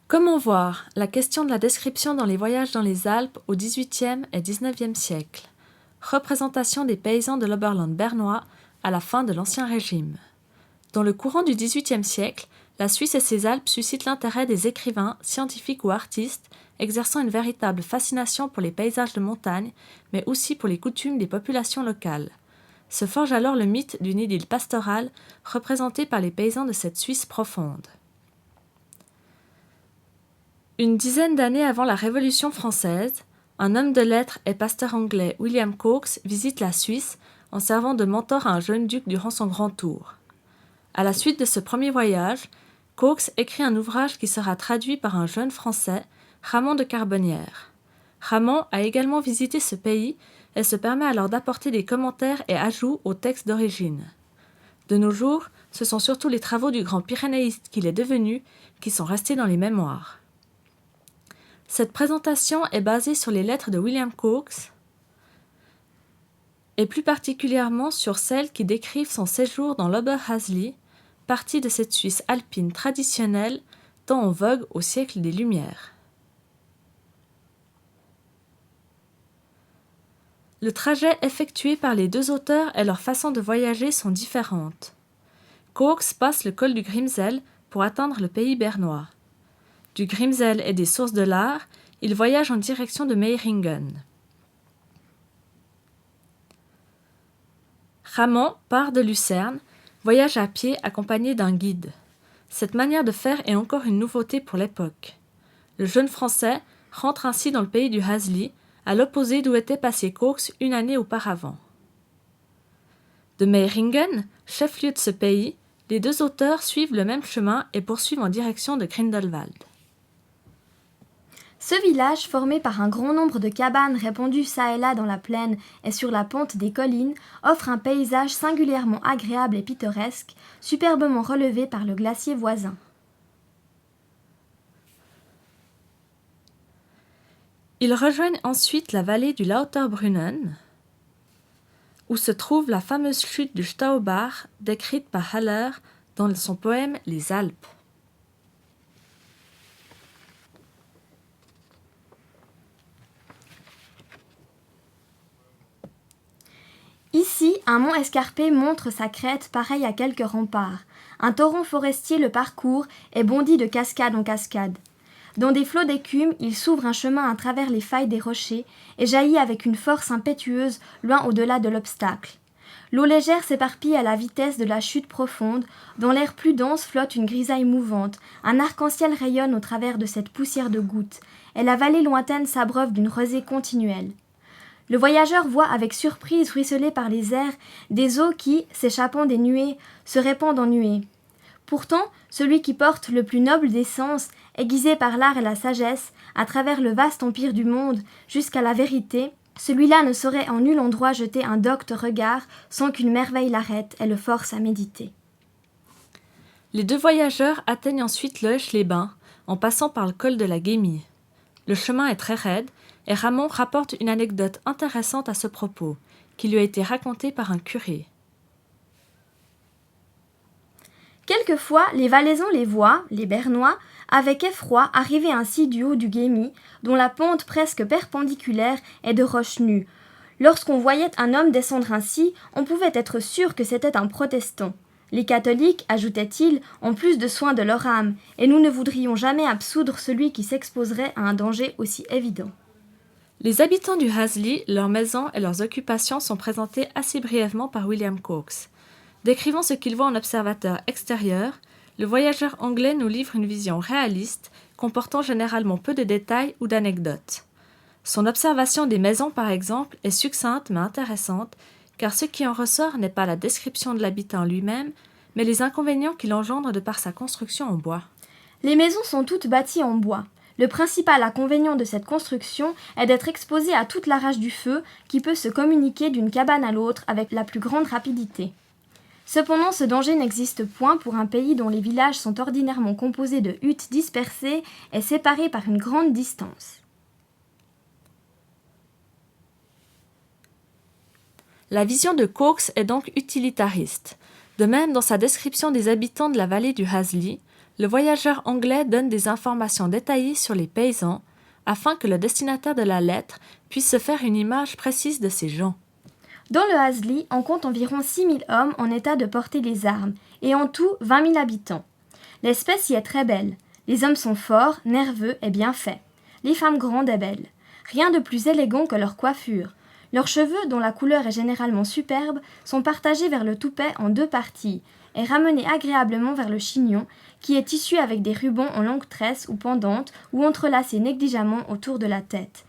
Comment voir la question de la description dans les voyages dans les Alpes au XVIIIe et XIXe siècle. Représentation des paysans de l'Oberland bernois à la fin de l'Ancien Régime. Dans le courant du XVIIIe siècle, la Suisse et ses Alpes suscitent l'intérêt des écrivains, scientifiques ou artistes, exerçant une véritable fascination pour les paysages de montagne, mais aussi pour les coutumes des populations locales. Se forge alors le mythe d'une idylle pastorale représentée par les paysans de cette Suisse profonde. Une dizaine d'années avant la Révolution française, un homme de lettres et pasteur anglais, William Coxe, visite la Suisse en servant de mentor à un jeune duc durant son grand tour. À la suite de ce premier voyage, Coxe écrit un ouvrage qui sera traduit par un jeune Français, Ramon de Carbonnières. Ramon a également visité ce pays et se permet alors d'apporter des commentaires et ajouts au texte d'origine. De nos jours, ce sont surtout les travaux du grand pyrénéiste qu'il est devenu qui sont restés dans les mémoires. Cette présentation est basée sur les lettres de William Coxe et plus particulièrement sur celles qui décrivent son séjour dans l'Oberhasli, partie de cette Suisse alpine traditionnelle tant en vogue au siècle des Lumières. Le trajet effectué par les deux auteurs et leur façon de voyager sont différentes. Coxe passe le col du Grimsel pour atteindre le pays bernois. Du Grimsel et des sources de l'Aar, il voyage en direction de Meiringen. Ramon part de Lucerne, voyage à pied accompagné d'un guide. Cette manière de faire est encore une nouveauté pour l'époque. Le jeune Français rentre ainsi dans le pays du Hasli, à l'opposé d'où était passé Coxe une année auparavant. De Meiringen, chef-lieu de ce pays, les deux auteurs suivent le même chemin et poursuivent en direction de Grindelwald. Ce village, formé par un grand nombre de cabanes répandues çà et là dans la plaine et sur la pente des collines, offre un paysage singulièrement agréable et pittoresque, superbement relevé par le glacier voisin. Ils rejoignent ensuite la vallée du Lauterbrunnen, où se trouve la fameuse chute du Staubach décrite par Haller dans son poème Les Alpes. Ici, un mont escarpé montre sa crête pareille à quelques remparts. Un torrent forestier le parcourt et bondit de cascade en cascade. Dans des flots d'écume, il s'ouvre un chemin à travers les failles des rochers et jaillit avec une force impétueuse loin au-delà de l'obstacle. L'eau légère s'éparpille à la vitesse de la chute profonde, dans l'air plus dense flotte une grisaille mouvante, un arc-en-ciel rayonne au travers de cette poussière de gouttes, et la vallée lointaine s'abreuve d'une rosée continuelle. Le voyageur voit avec surprise ruisseler par les airs des eaux qui, s'échappant des nuées, se répandent en nuées. Pourtant, celui qui porte le plus noble des sens, aiguisé par l'art et la sagesse, à travers le vaste empire du monde, jusqu'à la vérité, celui-là ne saurait en nul endroit jeter un docte regard sans qu'une merveille l'arrête et le force à méditer. Les deux voyageurs atteignent ensuite Loesch-les-Bains, en passant par le col de la Guémie. Le chemin est très raide, et Ramon rapporte une anecdote intéressante à ce propos, qui lui a été racontée par un curé. Quelquefois, les Valaisans les voient, les Bernois, avec effroi arriver ainsi du haut du Guémie, dont la pente presque perpendiculaire est de roches nues. Lorsqu'on voyait un homme descendre ainsi, on pouvait être sûr que c'était un protestant. Les catholiques, ajoutait-il, ont plus de soin de leur âme, et nous ne voudrions jamais absoudre celui qui s'exposerait à un danger aussi évident. Les habitants du Hasli, leurs maisons et leurs occupations sont présentés assez brièvement par William Coxe. Décrivant ce qu'il voit en observateur extérieur, le voyageur anglais nous livre une vision réaliste, comportant généralement peu de détails ou d'anecdotes. Son observation des maisons, par exemple, est succincte mais intéressante, car ce qui en ressort n'est pas la description de l'habitant lui-même, mais les inconvénients qu'il engendre de par sa construction en bois. Les maisons sont toutes bâties en bois. Le principal inconvénient de cette construction est d'être exposé à toute la rage du feu qui peut se communiquer d'une cabane à l'autre avec la plus grande rapidité. Cependant, ce danger n'existe point pour un pays dont les villages sont ordinairement composés de huttes dispersées et séparés par une grande distance. La vision de Coxe est donc utilitariste. De même, dans sa description des habitants de la vallée du Hasli, le voyageur anglais donne des informations détaillées sur les paysans afin que le destinataire de la lettre puisse se faire une image précise de ces gens. Dans le Hasli, on compte environ 6000 hommes en état de porter les armes, et en tout 20 000 habitants. L'espèce y est très belle. Les hommes sont forts, nerveux et bien faits. Les femmes grandes et belles. Rien de plus élégant que leur coiffure. Leurs cheveux, dont la couleur est généralement superbe, sont partagés vers le toupet en 2 parties, et ramenés agréablement vers le chignon, qui est tissu avec des rubans en longues tresses ou pendantes ou entrelacés négligemment autour de la tête.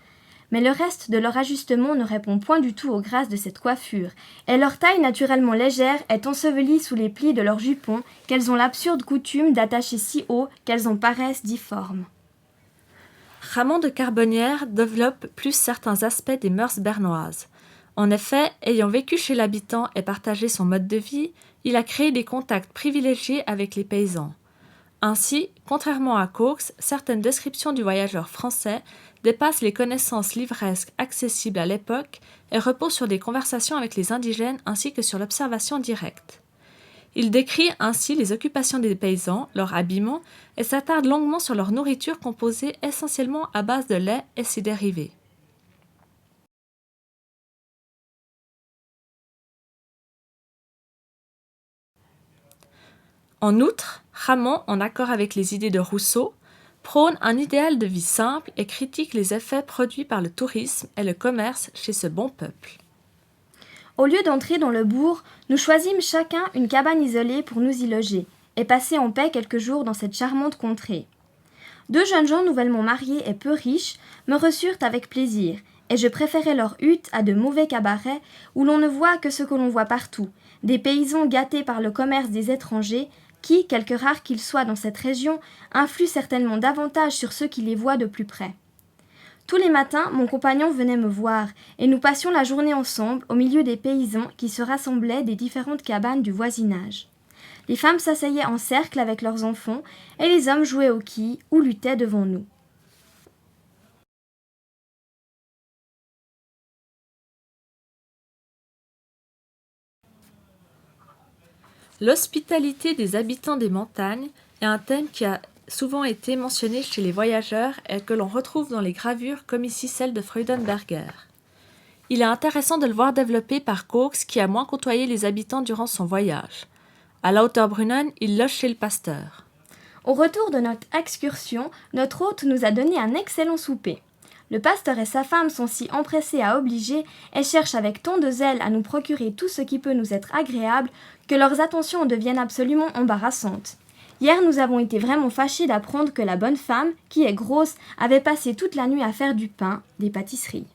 Mais le reste de leur ajustement ne répond point du tout aux grâces de cette coiffure, et leur taille naturellement légère est ensevelie sous les plis de leurs jupons qu'elles ont l'absurde coutume d'attacher si haut qu'elles en paraissent difformes. Ramon de Carbonnières développe plus certains aspects des mœurs bernoises. En effet, ayant vécu chez l'habitant et partagé son mode de vie, il a créé des contacts privilégiés avec les paysans. Ainsi, contrairement à Cox, certaines descriptions du voyageur français dépassent les connaissances livresques accessibles à l'époque et reposent sur des conversations avec les indigènes ainsi que sur l'observation directe. Il décrit ainsi les occupations des paysans, leur habillement et s'attarde longuement sur leur nourriture composée essentiellement à base de lait et ses dérivés. En outre, Ramon, en accord avec les idées de Rousseau, prône un idéal de vie simple et critique les effets produits par le tourisme et le commerce chez ce bon peuple. Au lieu d'entrer dans le bourg, nous choisîmes chacun une cabane isolée pour nous y loger, et passer en paix quelques jours dans cette charmante contrée. 2 jeunes gens nouvellement mariés et peu riches me reçurent avec plaisir, et je préférais leur hutte à de mauvais cabarets où l'on ne voit que ce que l'on voit partout, des paysans gâtés par le commerce des étrangers, qui, quelque rares qu'ils soient dans cette région, influent certainement davantage sur ceux qui les voient de plus près. Tous les matins, mon compagnon venait me voir, et nous passions la journée ensemble au milieu des paysans qui se rassemblaient des différentes cabanes du voisinage. Les femmes s'asseyaient en cercle avec leurs enfants, et les hommes jouaient aux quilles ou luttaient devant nous. L'hospitalité des habitants des montagnes est un thème qui a souvent été mentionné chez les voyageurs et que l'on retrouve dans les gravures comme ici celle de Freudenberger. Il est intéressant de le voir développé par Cox qui a moins côtoyé les habitants durant son voyage. À Lauterbrunnen, il loge chez le pasteur. Au retour de notre excursion, notre hôte nous a donné un excellent souper. Le pasteur et sa femme sont si empressés à obliger et cherchent avec tant de zèle à nous procurer tout ce qui peut nous être agréable que leurs attentions deviennent absolument embarrassantes. Hier, nous avons été vraiment fâchés d'apprendre que la bonne femme, qui est grosse, avait passé toute la nuit à faire du pain, des pâtisseries.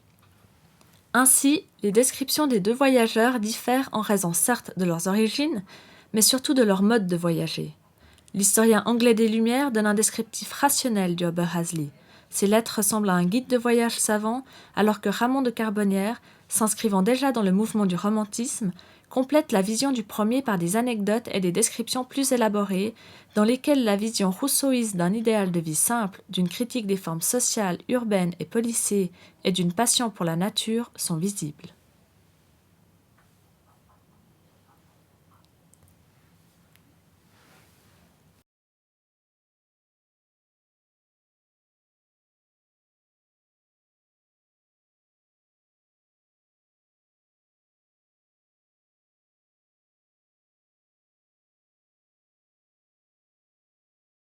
Ainsi, les descriptions des 2 voyageurs diffèrent en raison certes de leurs origines, mais surtout de leur mode de voyager. L'historien anglais des Lumières donne un descriptif rationnel du Oberhasli. Ses lettres ressemblent à un guide de voyage savant, alors que Ramon de Carbonnières, s'inscrivant déjà dans le mouvement du romantisme, complète la vision du premier par des anecdotes et des descriptions plus élaborées, dans lesquelles la vision rousseauiste d'un idéal de vie simple, d'une critique des formes sociales, urbaines et policées et d'une passion pour la nature sont visibles.